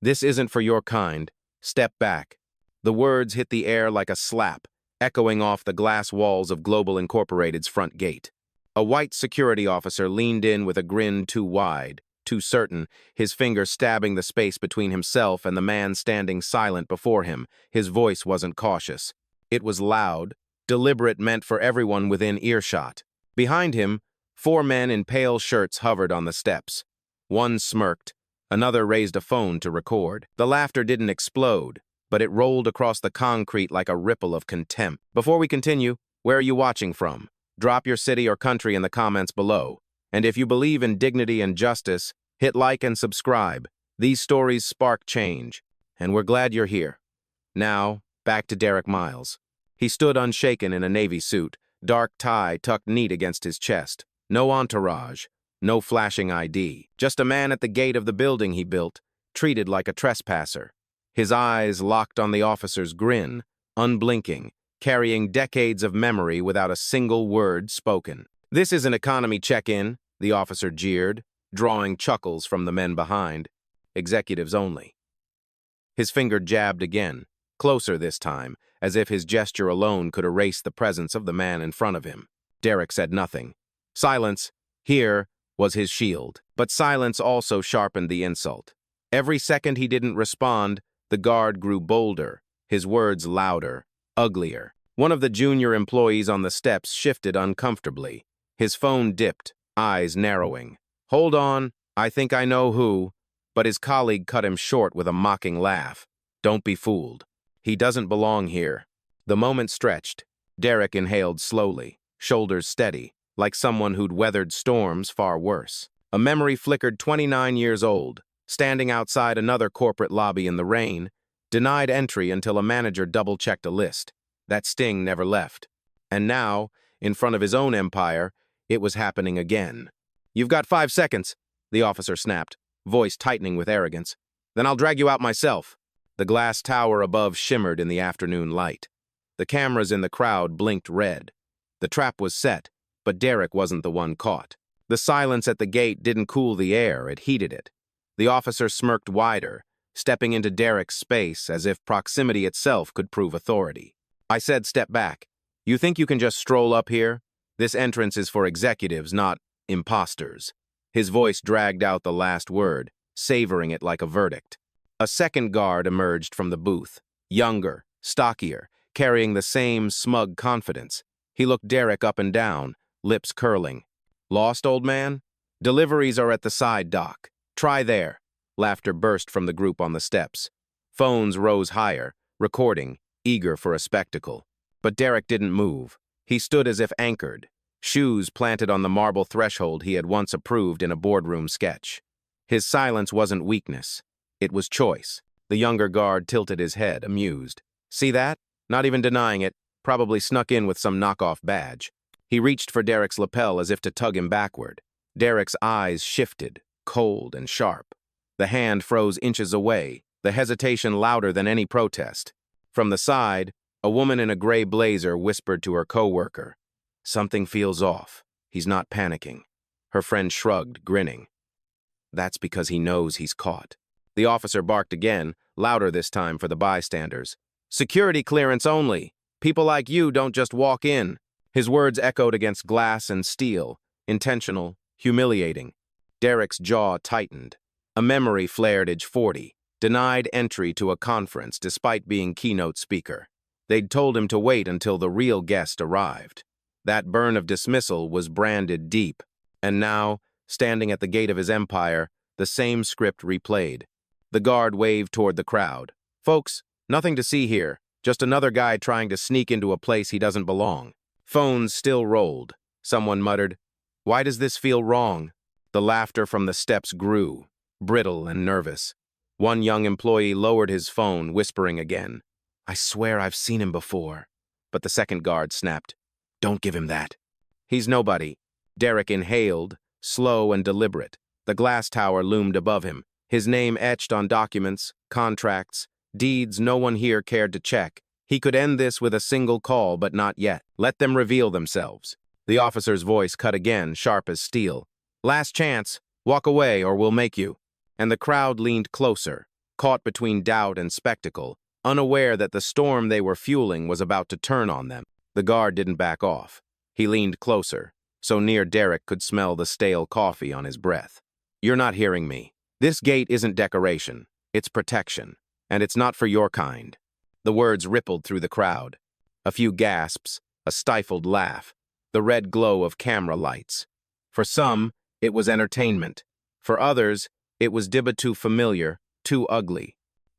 This isn't for your kind. Step back. The words hit the air like a slap, echoing off the glass walls of Global Incorporated's front gate. A white security officer leaned in with a grin too wide, too certain, his finger stabbing the space between himself and the man standing silent before him. His voice wasn't cautious. It was loud, deliberate, meant for everyone within earshot. Behind him, 4 men in pale shirts hovered on the steps. One smirked, another raised a phone to record. The laughter didn't explode, but it rolled across the concrete like a ripple of contempt. Before we continue, where are you watching from? Drop your city or country in the comments below. And if you believe in dignity and justice, hit like and subscribe. These stories spark change, and we're glad you're here. Now, back to Derek Miles. He stood unshaken in a navy suit, dark tie tucked neat against his chest. No entourage, no flashing ID. Just a man at the gate of the building he built, treated like a trespasser. His eyes locked on the officer's grin, unblinking, carrying decades of memory without a single word spoken. "This is an economy check-in," the officer jeered, drawing chuckles from the men behind. "Executives only." His finger jabbed again, closer this time, as if his gesture alone could erase the presence of the man in front of him. Derek said nothing. Silence, here, was his shield. But silence also sharpened the insult. Every second he didn't respond, the guard grew bolder, his words louder, uglier. One of the junior employees on the steps shifted uncomfortably. His phone dipped, eyes narrowing. "Hold on, I think I know who," but his colleague cut him short with a mocking laugh. "Don't be fooled. He doesn't belong here." The moment stretched. Derek inhaled slowly, shoulders steady, like someone who'd weathered storms far worse. A memory flickered 29 years old, standing outside another corporate lobby in the rain, denied entry until a manager double-checked a list. That sting never left. And now, in front of his own empire, it was happening again. "You've got 5 seconds, the officer snapped, voice tightening with arrogance. "Then I'll drag you out myself." The glass tower above shimmered in the afternoon light. The cameras in the crowd blinked red. The trap was set, but Derek wasn't the one caught. The silence at the gate didn't cool the air, it heated it. The officer smirked wider, stepping into Derek's space as if proximity itself could prove authority. "I said step back. You think you can just stroll up here? This entrance is for executives, not imposters." His voice dragged out the last word, savoring it like a verdict. A second guard emerged from the booth, younger, stockier, carrying the same smug confidence. He looked Derek up and down, lips curling. "Lost, old man? Deliveries are at the side dock. Try there." Laughter burst from the group on the steps. Phones rose higher, recording, eager for a spectacle. But Derek didn't move. He stood as if anchored, shoes planted on the marble threshold he had once approved in a boardroom sketch. His silence wasn't weakness. It was choice. The younger guard tilted his head, amused. "See that? Not even denying it. Probably snuck in with some knockoff badge." He reached for Derek's lapel as if to tug him backward. Derek's eyes shifted, cold and sharp. The hand froze inches away, the hesitation louder than any protest. From the side, a woman in a gray blazer whispered to her coworker, "Something feels off. He's not panicking." Her friend shrugged, grinning. "That's because he knows he's caught." The officer barked again, louder this time for the bystanders. "Security clearance only. People like you don't just walk in." His words echoed against glass and steel, intentional, humiliating. Derek's jaw tightened. A memory flared age 40, denied entry to a conference despite being keynote speaker. They'd told him to wait until the real guest arrived. That burn of dismissal was branded deep. And now, standing at the gate of his empire, the same script replayed. The guard waved toward the crowd. "Folks, nothing to see here. Just another guy trying to sneak into a place he doesn't belong." Phones still rolled. Someone muttered, "Why does this feel wrong?" The laughter from the steps grew, brittle and nervous. One young employee lowered his phone, whispering again, "I swear I've seen him before." But the second guard snapped, "Don't give him that." "He's nobody." Derek inhaled, slow and deliberate. The glass tower loomed above him, his name etched on documents, contracts, deeds no one here cared to check. He could end this with a single call, but not yet. Let them reveal themselves. The officer's voice cut again, sharp as steel. "Last chance. Walk away or we'll make you." And the crowd leaned closer, caught between doubt and spectacle, unaware that the storm they were fueling was about to turn on them. The guard didn't back off. He leaned closer, so near Derek could smell the stale coffee on his breath. "You're not hearing me. This gate isn't decoration. It's protection. And it's not for your kind." The words rippled through the crowd. A few gasps, a stifled laugh, the red glow of camera lights. For some, it was entertainment. For others, it was too familiar, too ugly.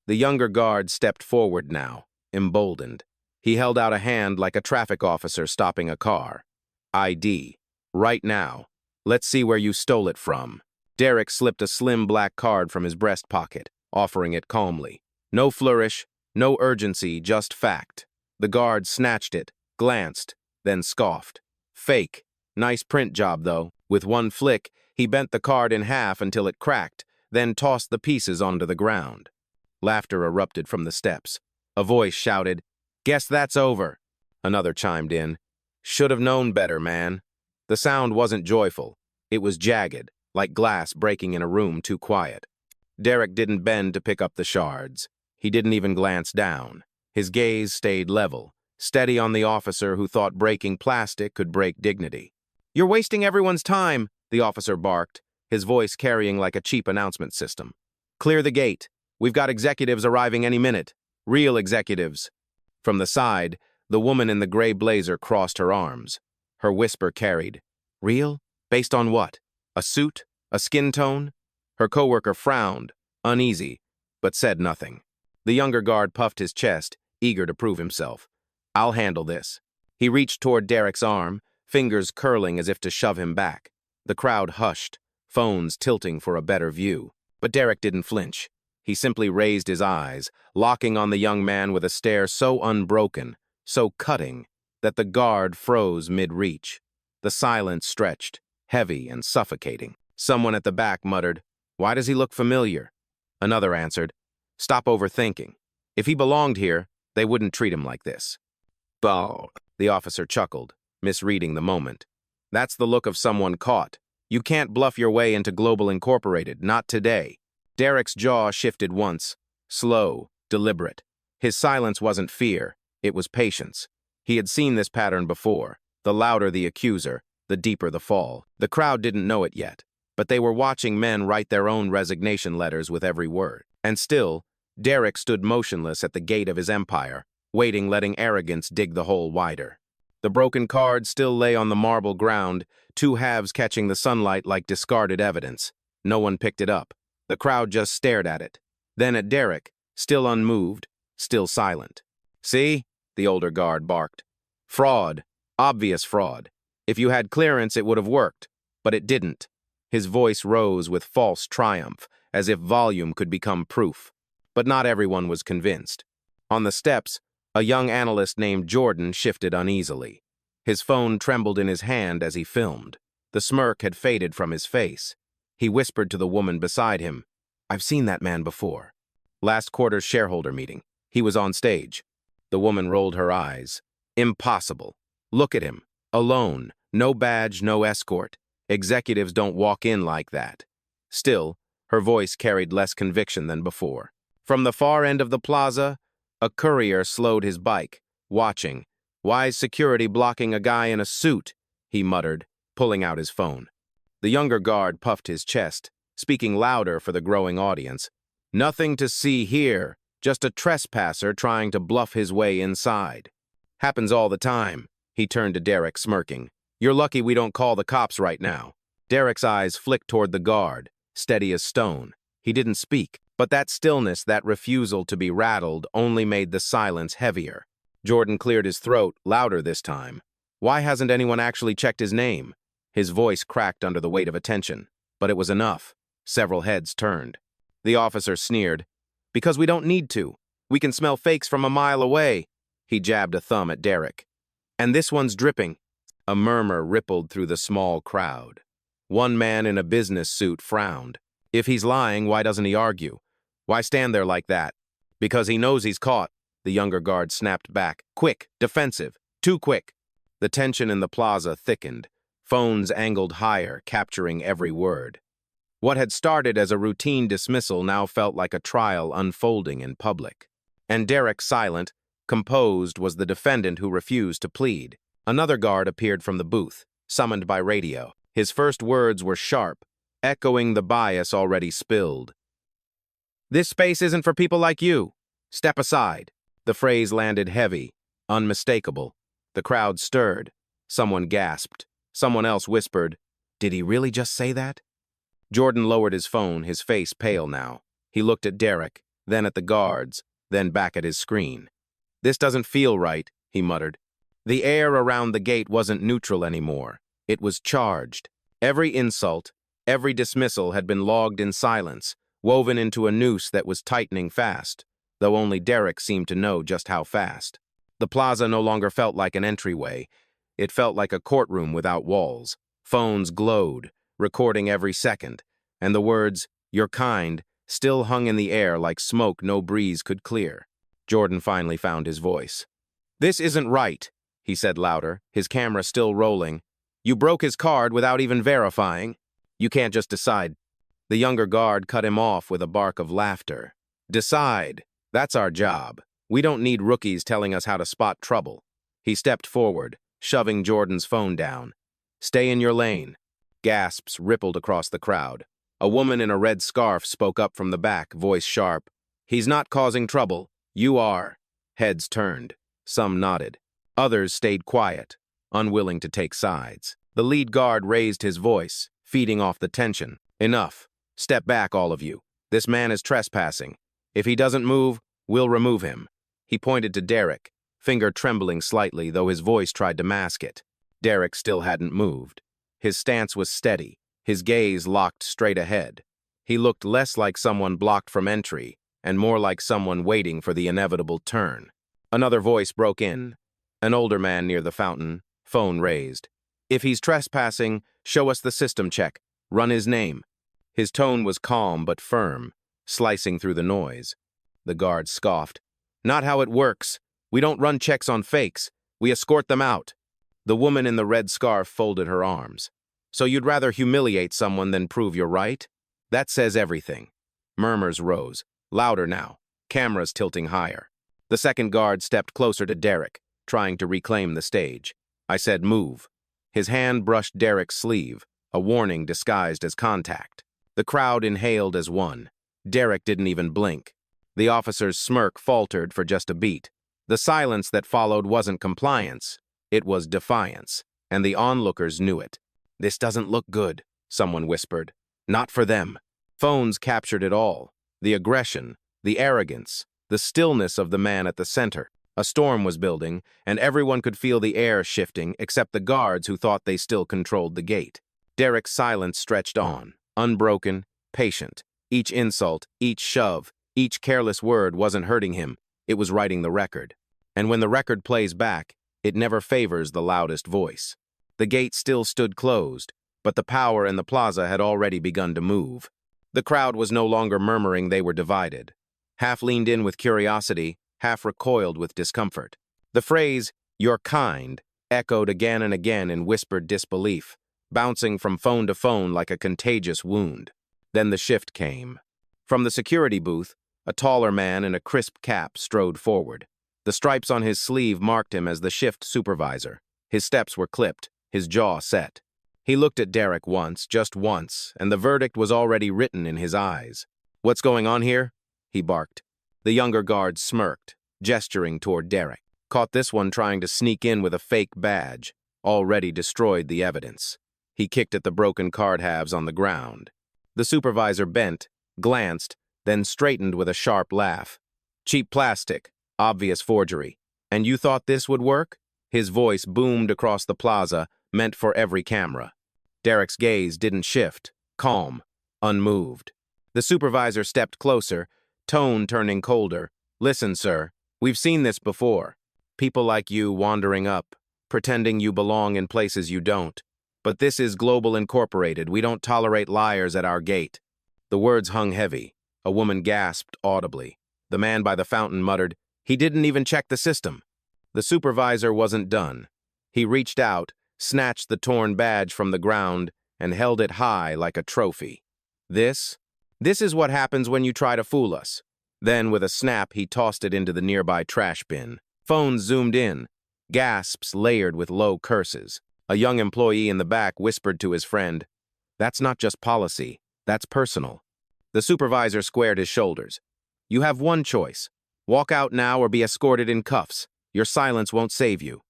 The younger guard stepped forward now, emboldened. He held out a hand like a traffic officer stopping a car. "ID. Right now. Let's see where you stole it from." Derek slipped a slim black card from his breast pocket, offering it calmly. No flourish, no urgency, just fact. The guard snatched it, glanced, then scoffed. "Fake. Nice print job, though." With one flick, he bent the card in half until it cracked, then tossed the pieces onto the ground. Laughter erupted from the steps. A voice shouted, "Guess that's over." Another chimed in, "Should have known better, man." The sound wasn't joyful. It was jagged, like glass breaking in a room too quiet. Derek didn't bend to pick up the shards. He didn't even glance down. His gaze stayed level, steady on the officer who thought breaking plastic could break dignity. "You're wasting everyone's time," the officer barked, his voice carrying like a cheap announcement system. "Clear the gate. We've got executives arriving any minute. Real executives." From the side, the woman in the gray blazer crossed her arms. Her whisper carried, "Real? Based on what? A suit? A skin tone?" Her coworker frowned, uneasy, but said nothing. The younger guard puffed his chest, eager to prove himself. "I'll handle this." He reached toward Derek's arm, fingers curling as if to shove him back. The crowd hushed, phones tilting for a better view. But Derek didn't flinch. He simply raised his eyes, locking on the young man with a stare so unbroken, so cutting, that the guard froze mid-reach. The silence stretched, heavy and suffocating. Someone at the back muttered, "Why does he look familiar?" Another answered, "Stop overthinking. If he belonged here, they wouldn't treat him like this." "Bow." The officer chuckled, misreading the moment. "That's the look of someone caught. You can't bluff your way into Global Incorporated, not today." Derek's jaw shifted once, slow, deliberate. His silence wasn't fear, it was patience. He had seen this pattern before. The louder the accuser, the deeper the fall. The crowd didn't know it yet, but they were watching men write their own resignation letters with every word. And still, Derek stood motionless at the gate of his empire, waiting, letting arrogance dig the hole wider. The broken card still lay on the marble ground, two halves catching the sunlight like discarded evidence. No one picked it up. The crowd just stared at it. Then at Derek, still unmoved, still silent. "See?" the older guard barked. "Fraud. Obvious fraud. If you had clearance, it would have worked. But it didn't." His voice rose with false triumph, as if volume could become proof. But not everyone was convinced. On the steps, a young analyst named Jordan shifted uneasily. His phone trembled in his hand as he filmed. The smirk had faded from his face. He whispered to the woman beside him, "I've seen that man before. Last quarter's shareholder meeting. He was on stage." The woman rolled her eyes. "Impossible. Look at him. Alone. No badge, no escort. Executives don't walk in like that." Still, her voice carried less conviction than before. From the far end of the plaza, a courier slowed his bike, watching. "Why's security blocking a guy in a suit?" he muttered, pulling out his phone. The younger guard puffed his chest, speaking louder for the growing audience. "Nothing to see here, just a trespasser trying to bluff his way inside." "Happens all the time." He turned to Derek, smirking. "You're lucky we don't call the cops right now." Derek's eyes flicked toward the guard, steady as stone. He didn't speak, but that stillness, that refusal to be rattled, only made the silence heavier. Jordan cleared his throat, louder this time. "Why hasn't anyone actually checked his name?" His voice cracked under the weight of attention, but it was enough. Several heads turned. The officer sneered, "Because we don't need to. We can smell fakes from a mile away." He jabbed a thumb at Derek. "And this one's dripping." A murmur rippled through the small crowd. One man in a business suit frowned. "If he's lying, why doesn't he argue? Why stand there like that?" "Because he knows he's caught," the younger guard snapped back. "Quick, defensive, too quick." The tension in the plaza thickened. Phones angled higher, capturing every word. What had started as a routine dismissal now felt like a trial unfolding in public. And Derek, silent, composed, was the defendant who refused to plead. Another guard appeared from the booth, summoned by radio. His first words were sharp, echoing the bias already spilled. "This space isn't for people like you. Step aside." The phrase landed heavy, unmistakable. The crowd stirred. Someone gasped. Someone else whispered, "Did he really just say that?" Jordan lowered his phone, his face pale now. He looked at Derek, then at the guards, then back at his screen. "This doesn't feel right," he muttered. The air around the gate wasn't neutral anymore. It was charged. Every insult, every dismissal had been logged in silence, woven into a noose that was tightening fast, though only Derek seemed to know just how fast. The plaza no longer felt like an entryway. It felt like a courtroom without walls. Phones glowed, recording every second, and the words, "You're kind," still hung in the air like smoke no breeze could clear. Jordan finally found his voice. "This isn't right," he said louder, his camera still rolling. "You broke his card without even verifying. You can't just decide." The younger guard cut him off with a bark of laughter. "Decide. That's our job. We don't need rookies telling us how to spot trouble." He stepped forward, shoving Jordan's phone down. "Stay in your lane." Gasps rippled across the crowd. A woman in a red scarf spoke up from the back, voice sharp. "He's not causing trouble. You are." Heads turned. Some nodded. Others stayed quiet, unwilling to take sides. The lead guard raised his voice, feeding off the tension. "Enough. Step back, all of you. This man is trespassing. If he doesn't move, we'll remove him." He pointed to Derek, finger trembling slightly, though his voice tried to mask it. Derek still hadn't moved. His stance was steady, his gaze locked straight ahead. He looked less like someone blocked from entry, and more like someone waiting for the inevitable turn. Another voice broke in. An older man near the fountain, phone raised. "If he's trespassing, show us the system check. Run his name." His tone was calm but firm, slicing through the noise. The guard scoffed. "Not how it works. We don't run checks on fakes. We escort them out." The woman in the red scarf folded her arms. "So you'd rather humiliate someone than prove you're right? That says everything." Murmurs rose, louder now, cameras tilting higher. The second guard stepped closer to Derek, trying to reclaim the stage. "I said move." His hand brushed Derek's sleeve, a warning disguised as contact. The crowd inhaled as one. Derek didn't even blink. The officer's smirk faltered for just a beat. The silence that followed wasn't compliance. It was defiance, and the onlookers knew it. "This doesn't look good," someone whispered. "Not for them." Phones captured it all. The aggression, the arrogance, the stillness of the man at the center. A storm was building, and everyone could feel the air shifting except the guards who thought they still controlled the gate. Derek's silence stretched on, unbroken, patient. Each insult, each shove, each careless word wasn't hurting him. It was writing the record. And when the record plays back, it never favors the loudest voice. The gate still stood closed, but the power in the plaza had already begun to move. The crowd was no longer murmuring, they were divided. Half leaned in with curiosity, half recoiled with discomfort. The phrase, "You're kind," echoed again and again in whispered disbelief, bouncing from phone to phone like a contagious wound. Then the shift came. From the security booth, a taller man in a crisp cap strode forward. The stripes on his sleeve marked him as the shift supervisor. His steps were clipped, his jaw set. He looked at Derek once, just once, and the verdict was already written in his eyes. "What's going on here?" he barked. The younger guard smirked, gesturing toward Derek. Caught this one trying to sneak in with a fake badge. Already destroyed the evidence. He kicked at the broken card halves on the ground. The supervisor bent, glanced, then straightened with a sharp laugh. "Cheap plastic. Obvious forgery. And you thought this would work?" His voice boomed across the plaza, meant for every camera. Derek's gaze didn't shift, calm, unmoved. The supervisor stepped closer, tone turning colder. "Listen, sir, we've seen this before. People like you wandering up, pretending you belong in places you don't. But this is Global Incorporated. We don't tolerate liars at our gate." The words hung heavy. A woman gasped audibly. The man by the fountain muttered, "He didn't even check the system." The supervisor wasn't done. He reached out, snatched the torn badge from the ground, and held it high like a trophy. This? This is what happens when you try to fool us. Then, with a snap, he tossed it into the nearby trash bin. Phones zoomed in, gasps layered with low curses. A young employee in the back whispered to his friend, "That's not just policy, that's personal." The supervisor squared his shoulders. "You have one choice. Walk out now or be escorted in cuffs. Your silence won't save you."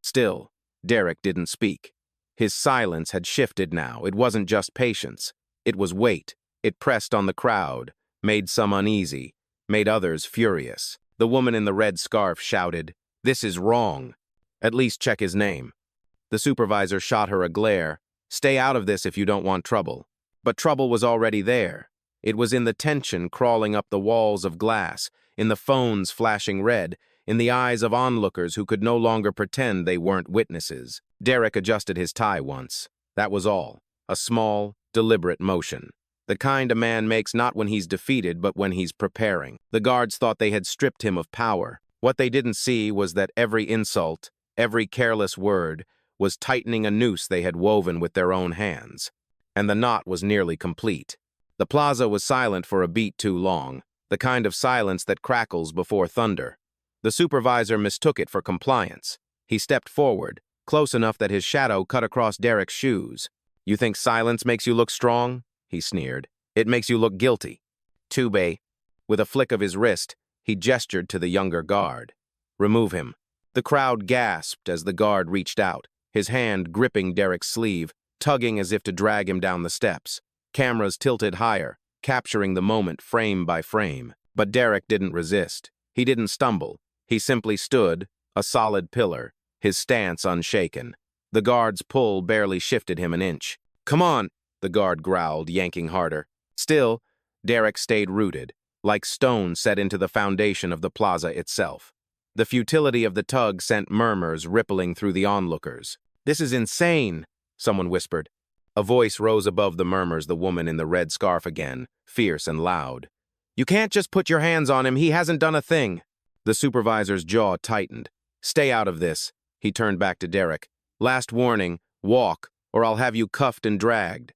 Still, Derek didn't speak. His silence had shifted now. It wasn't just patience. It was weight. It pressed on the crowd, made some uneasy, made others furious. The woman in the red scarf shouted, "This is wrong. At least check his name." The supervisor shot her a glare. "Stay out of this if you don't want trouble." But trouble was already there. It was in the tension crawling up the walls of glass, in the phones flashing red, in the eyes of onlookers who could no longer pretend they weren't witnesses. Derek adjusted his tie once. That was all. A small, deliberate motion. The kind a man makes not when he's defeated, but when he's preparing. The guards thought they had stripped him of power. What they didn't see was that every insult, every careless word, was tightening a noose they had woven with their own hands. And the knot was nearly complete. The plaza was silent for a beat too long, the kind of silence that crackles before thunder. The supervisor mistook it for compliance. He stepped forward, close enough that his shadow cut across Derek's shoes. "You think silence makes you look strong?" he sneered. "It makes you look guilty." "Tube." With a flick of his wrist, he gestured to the younger guard. "Remove him." The crowd gasped as the guard reached out, his hand gripping Derek's sleeve, tugging as if to drag him down the steps. Cameras tilted higher, capturing the moment frame by frame. But Derek didn't resist. He didn't stumble. He simply stood, a solid pillar, his stance unshaken. The guard's pull barely shifted him an inch. "Come on," the guard growled, yanking harder. Still, Derek stayed rooted, like stone set into the foundation of the plaza itself. The futility of the tug sent murmurs rippling through the onlookers. "This is insane," someone whispered. A voice rose above the murmurs, the woman in the red scarf again, fierce and loud. "You can't just put your hands on him, he hasn't done a thing." The supervisor's jaw tightened. "Stay out of this," he turned back to Derek. "Last warning, walk, or I'll have you cuffed and dragged."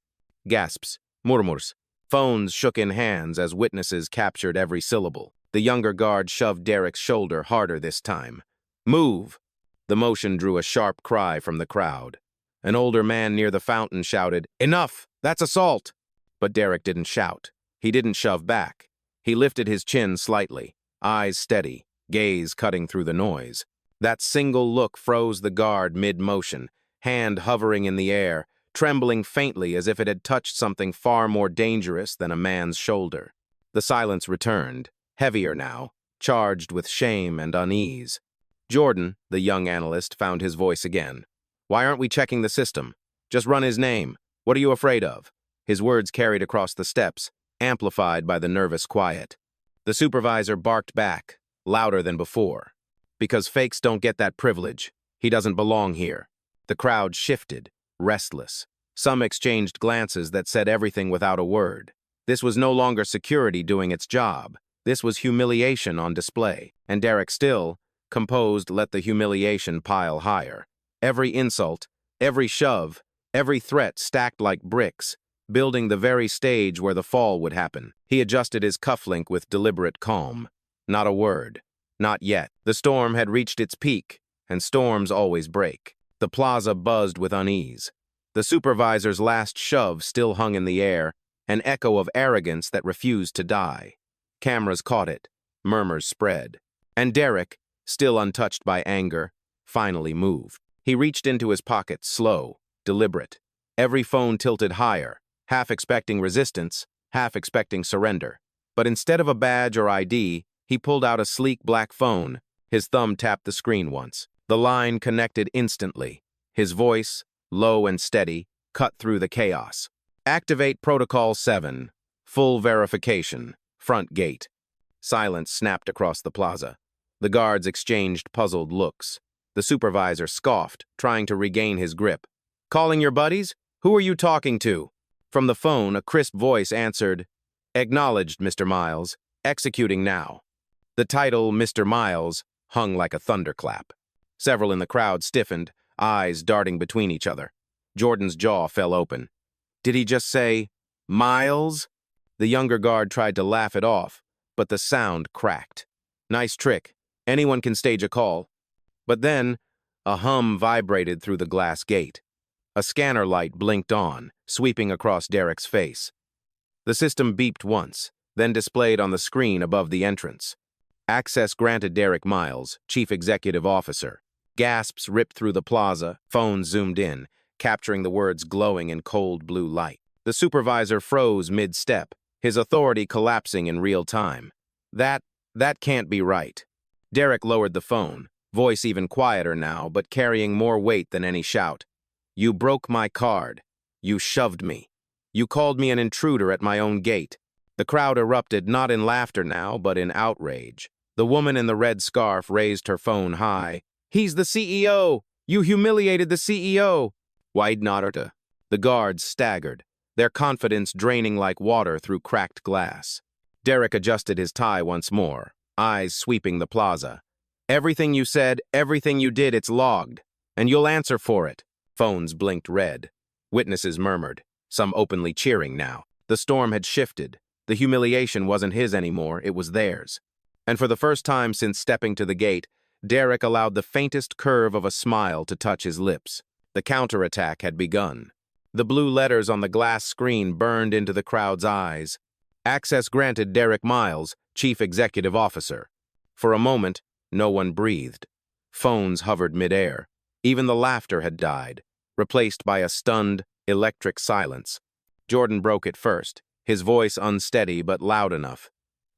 Gasps, murmurs. Phones shook in hands as witnesses captured every syllable. The younger guard shoved Derek's shoulder harder this time. "Move!" The motion drew a sharp cry from the crowd. An older man near the fountain shouted, "Enough! That's assault!" But Derek didn't shout. He didn't shove back. He lifted his chin slightly, eyes steady, gaze cutting through the noise. That single look froze the guard mid-motion, hand hovering in the air, trembling faintly as if it had touched something far more dangerous than a man's shoulder. The silence returned, heavier now, charged with shame and unease. Jordan, the young analyst, found his voice again. "Why aren't we checking the system? Just run his name. What are you afraid of?" His words carried across the steps, amplified by the nervous quiet. The supervisor barked back, louder than before. "Because fakes don't get that privilege. He doesn't belong here." The crowd shifted, restless. Some exchanged glances that said everything without a word. This was no longer security doing its job. This was humiliation on display. And Derek still, composed, let the humiliation pile higher. Every insult, every shove, every threat stacked like bricks, building the very stage where the fall would happen. He adjusted his cufflink with deliberate calm. Not a word. Not yet. The storm had reached its peak, and storms always break. The plaza buzzed with unease. The supervisor's last shove still hung in the air, an echo of arrogance that refused to die. Cameras caught it. Murmurs spread. And Derek, still untouched by anger, finally moved. He reached into his pocket, slow, deliberate. Every phone tilted higher, half expecting resistance, half expecting surrender. But instead of a badge or ID, he pulled out a sleek black phone. His thumb tapped the screen once. The line connected instantly. His voice, low and steady, cut through the chaos. "Activate Protocol 7. Full verification. Front gate." Silence snapped across the plaza. The guards exchanged puzzled looks. The supervisor scoffed, trying to regain his grip. "Calling your buddies? Who are you talking to?" From the phone, a crisp voice answered, "Acknowledged, Mr. Miles. Executing now." The title, Mr. Miles, hung like a thunderclap. Several in the crowd stiffened, eyes darting between each other. Jordan's jaw fell open. Did he just say, Miles? The younger guard tried to laugh it off, but the sound cracked. Nice trick. Anyone can stage a call. But then, a hum vibrated through the glass gate. A scanner light blinked on, sweeping across Derek's face. The system beeped once, then displayed on the screen above the entrance. Access granted Derek Miles, Chief Executive Officer. Gasps ripped through the plaza, phones zoomed in, capturing the words glowing in cold blue light. The supervisor froze mid-step, his authority collapsing in real time. That can't be right. Derek lowered the phone, voice even quieter now, but carrying more weight than any shout. You broke my card. You shoved me. You called me an intruder at my own gate. The crowd erupted not in laughter now, but in outrage. The woman in the red scarf raised her phone high. He's the CEO! You humiliated the CEO! Wide nodded. The guards staggered, their confidence draining like water through cracked glass. Derek adjusted his tie once more, eyes sweeping the plaza. Everything you said, everything you did, it's logged. And you'll answer for it. Phones blinked red. Witnesses murmured, some openly cheering now. The storm had shifted. The humiliation wasn't his anymore, it was theirs. And for the first time since stepping to the gate, Derek allowed the faintest curve of a smile to touch his lips. The counterattack had begun. The blue letters on the glass screen burned into the crowd's eyes. Access granted Derek Miles, Chief Executive Officer. For a moment, no one breathed. Phones hovered midair. Even the laughter had died, replaced by a stunned, electric silence. Jordan broke it first, his voice unsteady but loud enough.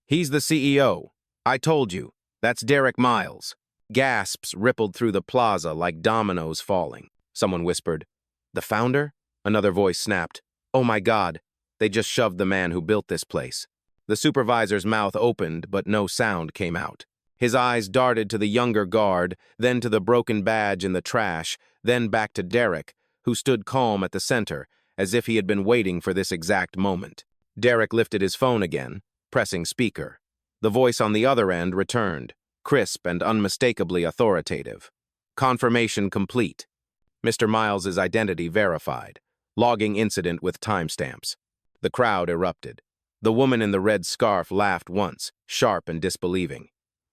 He's the CEO. I told you. That's Derek Miles. Gasps rippled through the plaza like dominoes falling. Someone whispered, The founder? Another voice snapped, Oh my God, they just shoved the man who built this place. The supervisor's mouth opened, but no sound came out. His eyes darted to the younger guard, then to the broken badge in the trash, then back to Derek, who stood calm at the center, as if he had been waiting for this exact moment. Derek lifted his phone again, pressing speaker. The voice on the other end returned, crisp and unmistakably authoritative. Confirmation complete. Mr. Miles's identity verified. Logging incident with timestamps. The crowd erupted. The woman in the red scarf laughed once, sharp and disbelieving.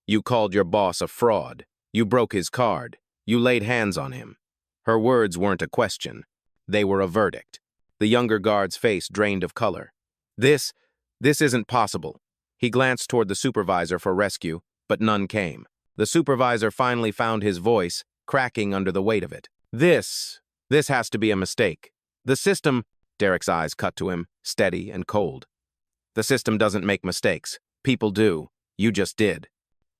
You called your boss a fraud. You broke his card. You laid hands on him. Her words weren't a question. They were a verdict. The younger guard's face drained of color. This isn't possible. He glanced toward the supervisor for rescue, but none came. The supervisor finally found his voice, cracking under the weight of it. This has to be a mistake. The system, Derek's eyes cut to him, steady and cold. The system doesn't make mistakes. People do. You just did.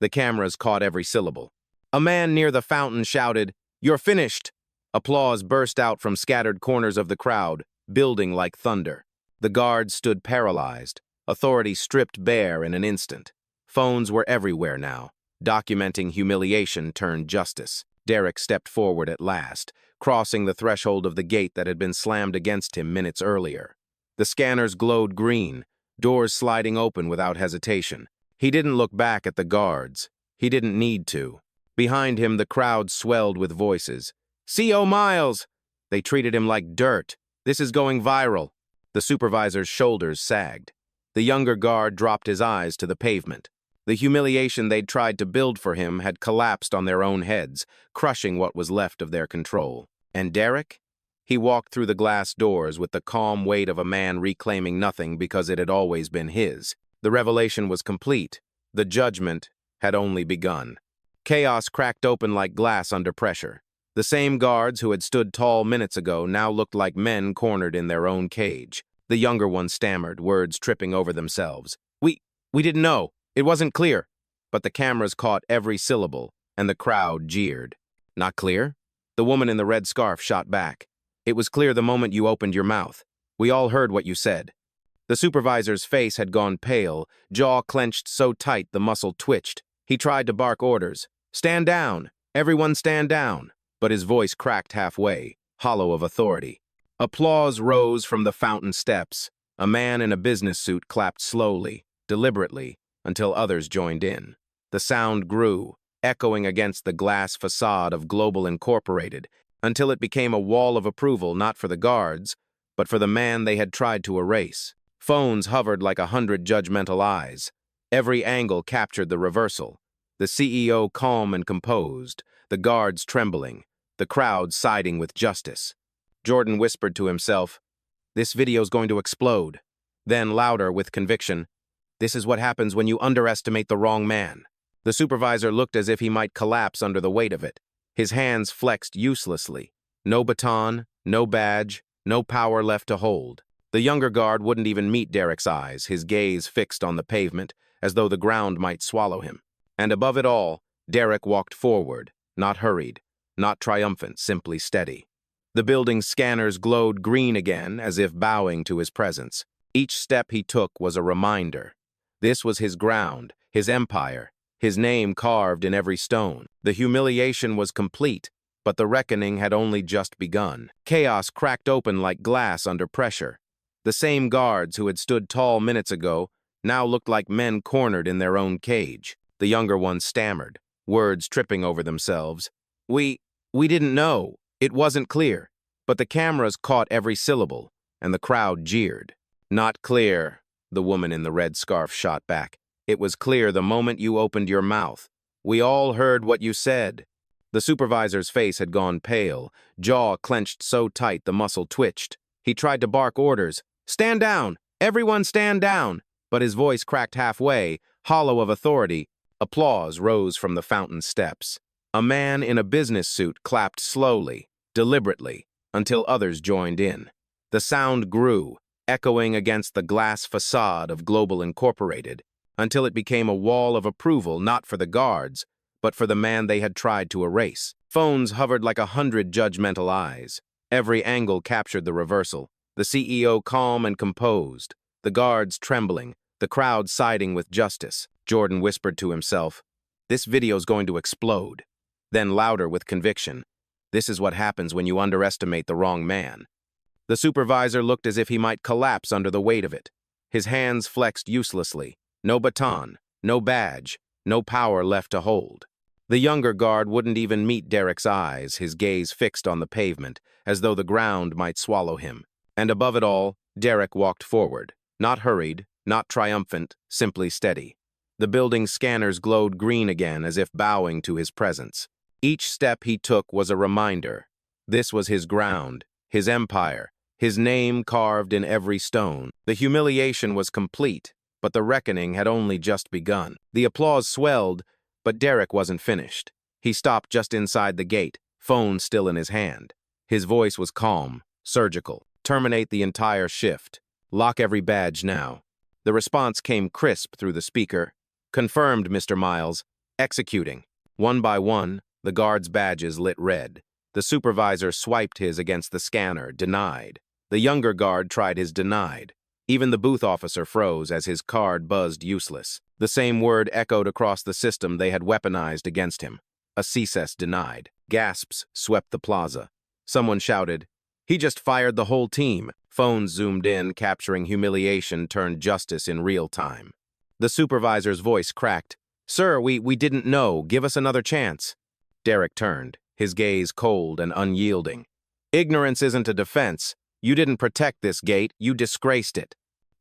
The cameras caught every syllable. A man near the fountain shouted, You're finished! Applause burst out from scattered corners of the crowd, building like thunder. The guards stood paralyzed, authority stripped bare in an instant. Phones were everywhere now, documenting humiliation turned justice. Derek stepped forward at last, crossing the threshold of the gate that had been slammed against him minutes earlier. The scanners glowed green, doors sliding open without hesitation. He didn't look back at the guards. He didn't need to. Behind him, the crowd swelled with voices. CO Miles! They treated him like dirt. This is going viral. The supervisor's shoulders sagged. The younger guard dropped his eyes to the pavement. The humiliation they'd tried to build for him had collapsed on their own heads, crushing what was left of their control. And Derek? He walked through the glass doors with the calm weight of a man reclaiming nothing because it had always been his. The revelation was complete. The judgment had only begun. Chaos cracked open like glass under pressure. The same guards who had stood tall minutes ago now looked like men cornered in their own cage. The younger one stammered, words tripping over themselves. We didn't know. It wasn't clear. But the cameras caught every syllable, and the crowd jeered. Not clear? The woman in the red scarf shot back. It was clear the moment you opened your mouth. We all heard what you said. The supervisor's face had gone pale, jaw clenched so tight the muscle twitched. He tried to bark orders. Stand down! Everyone stand down! But his voice cracked halfway, hollow of authority. Applause rose from the fountain steps. A man in a business suit clapped slowly, deliberately, until others joined in. The sound grew, echoing against the glass facade of Global Incorporated, until it became a wall of approval not for the guards, but for the man they had tried to erase. Phones hovered like 100 judgmental eyes. Every angle captured the reversal. The CEO calm and composed, the guards trembling, the crowd siding with justice. Jordan whispered to himself, "This video's going to explode." Then, louder with conviction, "This is what happens when you underestimate the wrong man." The supervisor looked as if he might collapse under the weight of it. His hands flexed uselessly. No baton, no badge, no power left to hold. The younger guard wouldn't even meet Derek's eyes, his gaze fixed on the pavement, as though the ground might swallow him. And above it all, Derek walked forward, not hurried, not triumphant, simply steady. The building's scanners glowed green again, as if bowing to his presence. Each step he took was a reminder. This was his ground, his empire, his name carved in every stone. The humiliation was complete, but the reckoning had only just begun. Chaos cracked open like glass under pressure. The same guards who had stood tall minutes ago now looked like men cornered in their own cage. The younger one stammered, words tripping over themselves. We didn't know. It wasn't clear." But the cameras caught every syllable, and the crowd jeered. "Not clear," the woman in the red scarf shot back. "It was clear the moment you opened your mouth. We all heard what you said." The supervisor's face had gone pale, jaw clenched so tight the muscle twitched. He tried to bark orders. "Stand down! Everyone stand down!" But his voice cracked halfway, hollow of authority. Applause rose from the fountain steps. A man in a business suit clapped slowly, deliberately, until others joined in. The sound grew, echoing against the glass facade of Global Incorporated, until it became a wall of approval not for the guards, but for the man they had tried to erase. Phones hovered like 100 judgmental eyes. Every angle captured the reversal. The CEO calm and composed, the guards trembling, the crowd siding with justice. Jordan whispered to himself, "This video's going to explode." Then, louder with conviction, "This is what happens when you underestimate the wrong man." The supervisor looked as if he might collapse under the weight of it. His hands flexed uselessly. No baton, no badge, no power left to hold. The younger guard wouldn't even meet Derek's eyes, his gaze fixed on the pavement, as though the ground might swallow him. And above it all, Derek walked forward, not hurried, not triumphant, simply steady. The building's scanners glowed green again, as if bowing to his presence. Each step he took was a reminder. This was his ground, his empire, his name carved in every stone. The humiliation was complete, but the reckoning had only just begun. The applause swelled, but Derek wasn't finished. He stopped just inside the gate, phone still in his hand. His voice was calm, surgical. "Terminate the entire shift. Lock every badge now." The response came crisp through the speaker. "Confirmed, Mr. Miles. Executing." One by one, the guards' badges lit red. The supervisor swiped his against the scanner, denied. The younger guard tried his denied. Even the booth officer froze as his card buzzed useless. The same word echoed across the system they had weaponized against him. A CSS denied. Gasps swept the plaza. Someone shouted, "He just fired the whole team." Phones zoomed in, capturing humiliation turned justice in real time. The supervisor's voice cracked. "Sir, we didn't know. Give us another chance." Derek turned, his gaze cold and unyielding. "Ignorance isn't a defense. You didn't protect this gate, you disgraced it."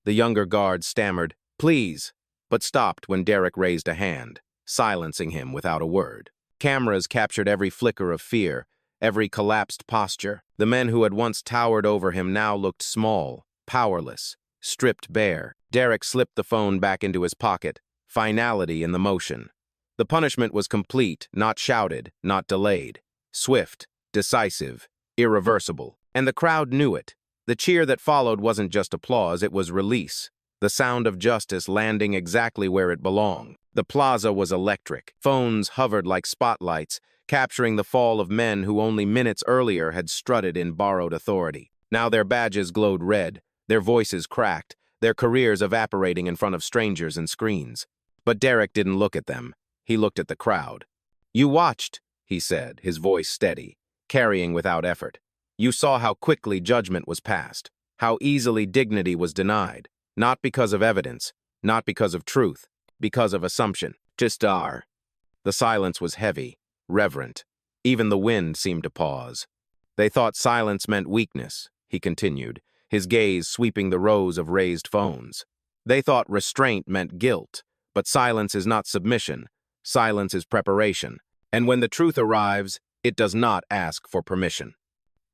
The younger guard stammered, "Please," but stopped when Derek raised a hand, silencing him without a word. Cameras captured every flicker of fear, every collapsed posture. The men who had once towered over him now looked small, powerless, stripped bare. Derek slipped the phone back into his pocket, finality in the motion. The punishment was complete, not shouted, not delayed. Swift, decisive, irreversible. And the crowd knew it. The cheer that followed wasn't just applause, it was release. The sound of justice landing exactly where it belonged. The plaza was electric. Phones hovered like spotlights, capturing the fall of men who only minutes earlier had strutted in borrowed authority. Now their badges glowed red, their voices cracked, their careers evaporating in front of strangers and screens. But Derek didn't look at them. He looked at the crowd. "You watched," he said, his voice steady, carrying without effort. "You saw how quickly judgment was passed, how easily dignity was denied, not because of evidence, not because of truth, because of assumption. Jistar." The silence was heavy, reverent. Even the wind seemed to pause. "They thought silence meant weakness," he continued, his gaze sweeping the rows of raised phones. They thought restraint meant guilt, but silence is not submission. Silence is preparation. And when the truth arrives, it does not ask for permission.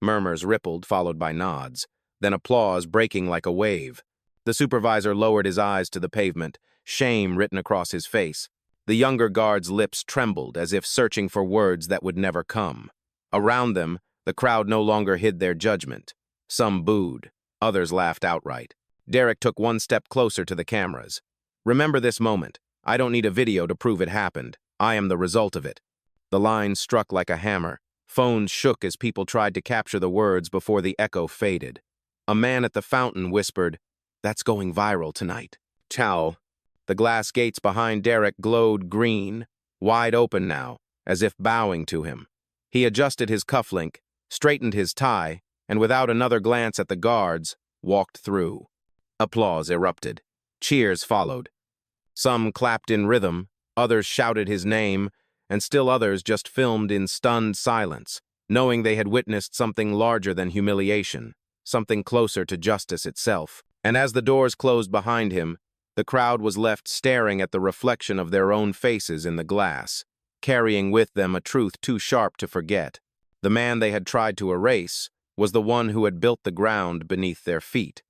Murmurs rippled, followed by nods, then applause breaking like a wave. The supervisor lowered his eyes to the pavement, shame written across his face. The younger guard's lips trembled as if searching for words that would never come. Around them, the crowd no longer hid their judgment. Some booed, others laughed outright. Derek took one step closer to the cameras. Remember this moment. I don't need a video to prove it happened. I am the result of it. The line struck like a hammer. Phones shook as people tried to capture the words before the echo faded. A man at the fountain whispered, "That's going viral tonight." Chow. The glass gates behind Derek glowed green, wide open now, as if bowing to him. He adjusted his cufflink, straightened his tie, and without another glance at the guards, walked through. Applause erupted. Cheers followed. Some clapped in rhythm, others shouted his name, and still others just filmed in stunned silence, knowing they had witnessed something larger than humiliation, something closer to justice itself. And as the doors closed behind him, the crowd was left staring at the reflection of their own faces in the glass, carrying with them a truth too sharp to forget. The man they had tried to erase was the one who had built the ground beneath their feet.